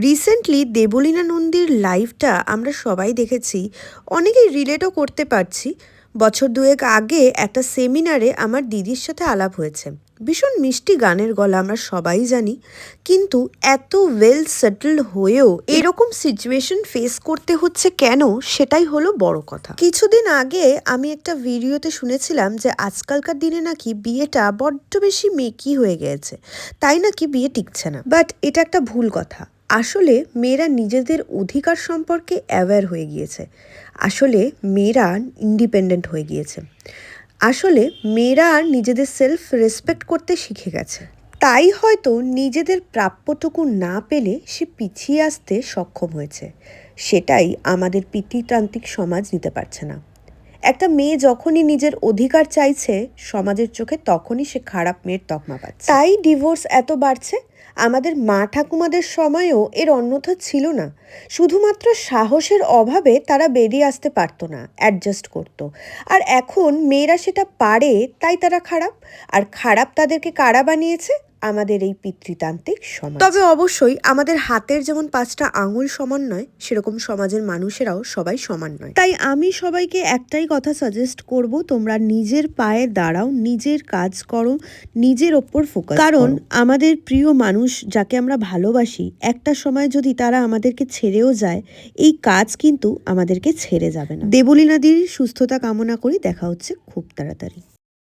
Recently Debolina নন্দীর লাইভটা আমরা সবাই দেখেছি, অনেকেই রিলেটও করতে পারছি। বছর দুয়েক আগে একটা সেমিনারে আমার দিদির সাথে আলাপ হয়েছে। ভীষণ মিষ্টি গানের গলা, আমরা সবাই জানি, কিন্তু এত ওয়েল সেটেলড হয়েও এরকম সিচুয়েশন ফেস করতে হচ্ছে কেন, সেটাই হলো বড় কথা। কিছুদিন আগে আমি একটা ভিডিওতে শুনেছিলাম যে আজকালকার দিনে নাকি বিয়েটা বড্ড বেশি মেকি হয়ে গেছে, তাই নাকি বিয়ে টিকছে না। বাট এটা একটা ভুল কথা। আসলে মেয়েরা নিজেদের অধিকার সম্পর্কে অ্যাওয়্যার হয়ে গিয়েছে। আসলে মেয়েরা ইন্ডিপেন্ডেন্ট হয়ে গিয়েছে। আসলে মেয়েরা আর নিজেদের সেলফ রেসপেক্ট করতে শিখে গেছে। তাই হয়তো নিজেদের প্রাপ্যটুকু না পেলে সে পিছিয়ে আসতে সক্ষম হয়েছে। সেটাই আমাদের পিতৃতান্ত্রিক সমাজ নিতে পারছে না। একটা মেয়ে যখনই নিজের অধিকার চাইছে সমাজের চোখে, তখনই সে খারাপ মেয়ের তকমা পাচ্ছে। তাই ডিভোর্স এত বাড়ছে। আমাদের মা ঠাকুমাদের সময়েও এর অন্যথা ছিল না। শুধুমাত্র সাহসের অভাবে তারা বেরিয়ে আসতে পারতো না, অ্যাডজাস্ট করতো। আর এখন মেয়েরা সেটা পারে, তাই তারা খারাপ। আর খারাপ তাদেরকে কারা বানিয়েছে? আমাদের এই পিতৃতান্ত্রিক সমাজ। তবে অবশ্যই আমাদের হাতের যেমন 5টা আঙুল সমান নয়, সেরকম সমাজের মানুষেরাও সবাই সমান নয়। তাই আমি সবাইকে একটাই কথা সাজেস্ট করব, তোমরা নিজের পায়ে দাঁড়াও, নিজের কাজ করো, নিজের ওপর ফোকাস। কারণ আমাদের প্রিয় মানুষ যাকে আমরা ভালোবাসি, একটা সময় যদি তারা আমাদেরকে ছেড়েও যায়, এই কাজ কিন্তু আমাদেরকে ছেড়ে যাবে না। দেবলীনাদির সুস্থতা কামনা করি। দেখা হচ্ছে খুব তাড়াতাড়ি।